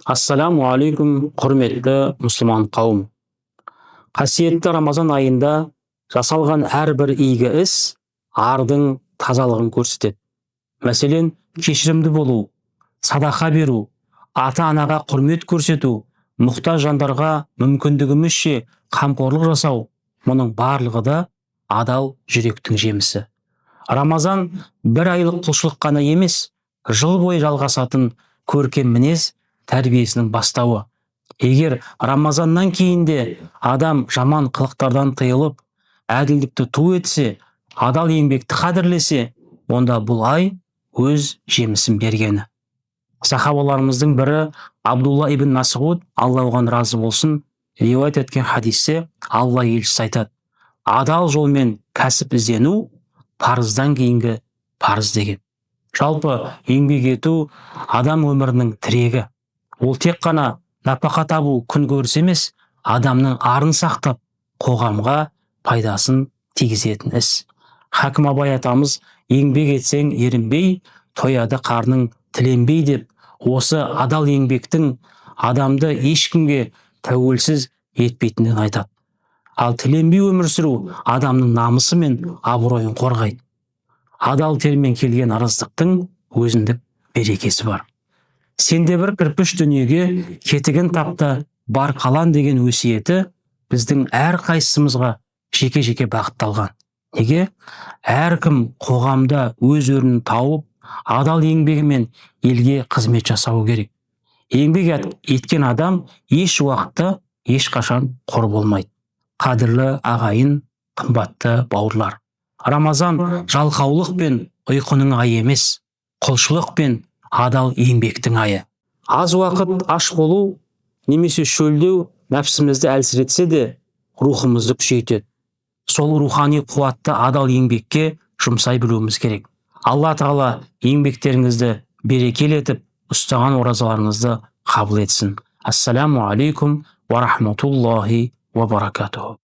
Ассаламу алейкум, құрметті мұсылман қауым. Қасиетті Рамазан айында жасалған әрбір игі іс ардың тазалығын көрсетеді. Мәселен, кешірімді болу, садақа беру, ата-анаға құрмет көрсету, мұқтаж жандарға мүмкіндігімізше қамқорлық жасау, мұның барлығы да адал жүректің жемісі. Рамазан бір айлық құлшылық қана емес, жыл бойы жалғасатын көркем мінез тәрбиесінің бастауы. Егер Рамазаннан кейін де адам жаман қылықтардан тыйылып, әділдікті ту етсе, адал еңбекті қадірлесе, онда бұл ай өз жемісін бергені. Сахабаларымыздың бірі Абдулла ибн Масғуд, Алла оған разы болсын, риуаят еткен хадисте Алла елшісі айтады: адал жолмен кәсіп іздену парыздан кейінгі парыз деген. Жалпы еңбек ету адам өмірінің тірегі. Ол тек қана нәпақа табу, күн көріс емес, адамның арын сақтап, қоғамға пайдасын тигізетін іс. Хакім Абай атамыз еңбек етсең ерінбей, тояды қарның тіленбей деп, осы адал еңбектің адамды ешкімге тәуелсіз етпейтінін айтады. Ал тіленбей өмір сүру адамның намысы мен абыройын қорғайды. Адал термен келген ырыздықтың өзіндік берекесі бар. Сенде бір кірпіш дүниеге кетігін тапты, бар қалан деген өсиеті біздің әр қайсымызға жеке-жеке бағытталған. Неге? Әркім қоғамда өз орнын тауып, адал еңбегімен елге қызмет жасау керек. Еңбек еткен адам еш уақытта ешқашан қор болмайды. Қадірлі ағайын, қымбатты бауырлар. Рамазан жалқаулық пен ұйқының айы емес, құлшылық пен адал еңбектің айы. Аз уақыт аш болу немесе шөлдеу нәпсімізді әлсіретсе де, рухымызды күшейтеді. Сол рухани қуатты адал еңбекке жұмсай білуіміз керек. Алла Тағала еңбектеріңізді берекелі етіп, ұстаған оразаларыңызды қабыл етсін. Ассаламу алейкум ва рахматуллахи ва баракатуху.